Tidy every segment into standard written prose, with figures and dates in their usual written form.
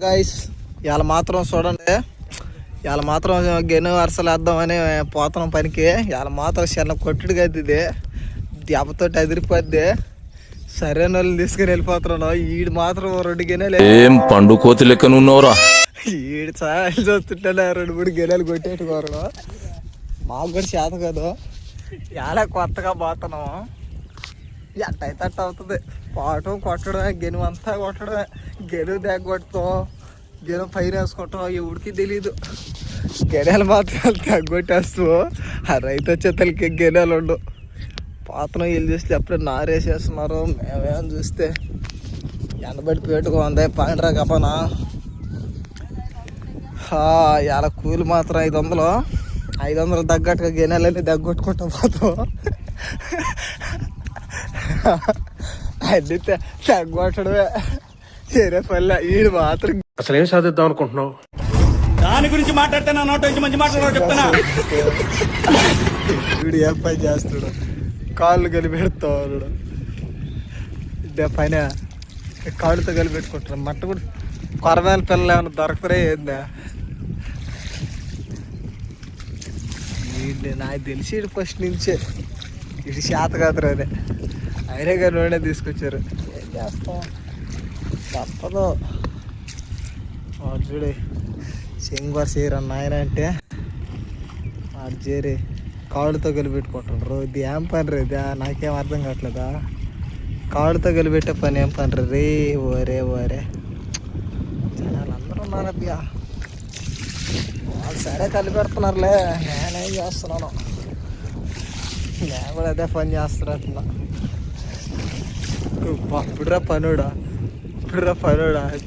Guys ఇవాళ మాత్రం చూడండి, ఇవాళ మాత్రం గెను వరుసలు వేద్దామని పోతున్నాం పనికి. ఇవాళ మాత్రం చిన్న కొట్టుడు కదా, ఇది దెబ్బతో అదిరిపోద్ది. సరైన వాళ్ళని తీసుకుని వెళ్ళిపోతున్నాను. ఈడు మాత్రం 2 గెనెలు ఏం పండు కోతి లెక్కన ఉన్నవరా. ఈడు చాలా చూస్తుంటే 2-3 గెనెలు కొట్టేట్టుకోరు. మాకు కూడా చేత కాదు. ఇలా కొత్తగా పోతున్నాము. ఎట్టయితే అట్ట అవుతుంది. పోవటం కొట్టడమే, గెను అంతా కొట్టడమే. గెను దగ్గ కొడతాం, గెను పైన వేసుకుంటాం, ఎవడికి తెలీదు. గెనెలు మాత్రం తగ్గొట్టేస్తూ ఆ రైతు వచ్చే తలకి గెనెలు ఉండవు. పాత్రం వీళ్ళు చూస్తే అప్పుడే నారేసేస్తున్నారు. మేమేమని చూస్తే ఎండబడి పెట్టుకుంది పండ్రా కపన. ఇలా కూలి మాత్రం 500 తగ్గట్టుగా గెనెలన్నీ దగ్గొట్టుకుంటా పోతాం. అన్ని తగ్గొట్టడమే వేరే పల్లె. వీడు మాత్రం అసలు ఏం సాధిద్దాం అనుకుంటున్నావు? దాని గురించి మాట్లాడితే నా నోట్ నుంచి మంచి మాట్లాడారు చెప్తానా. వీడు ఏం పని చేస్తాడు, కాళ్ళు కలిపెడతాడు. ఇదే పైన కాళ్ళతో కలిపెట్టుకుంటారు. మట్ట కూడా కొరవేల పిల్లలు ఏమైనా దొరకరే ఏందా. వీడిని నాకు తెలిసి ఫస్ట్ నుంచే ఇది శాత కాదురా అదే. అయినా కానీ నూనె తీసుకొచ్చారు. ఏం చేస్తాం, తప్పదు. చూడు సింగర్ చేయరన్న ఆయన అంటే వాడు చేరి కాళ్ళతో కలిపెట్టుకుంటారు. ఇది ఏం పని రే, నాకేం అర్థం కావట్లేదా. కాళ్ళతో కలిపెట్టే పని ఏం పని రే. ఓరే జనాలు అందరూ ఉన్నారబ్బా. వాళ్ళు సరే కలిపెడుతున్నారులే, నేనేం చేస్తున్నాను. నేను కూడా అదే పని చేస్తున్నా. ఇప్పుడురా పనుడా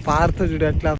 పారుతో చూడు ఎట్లా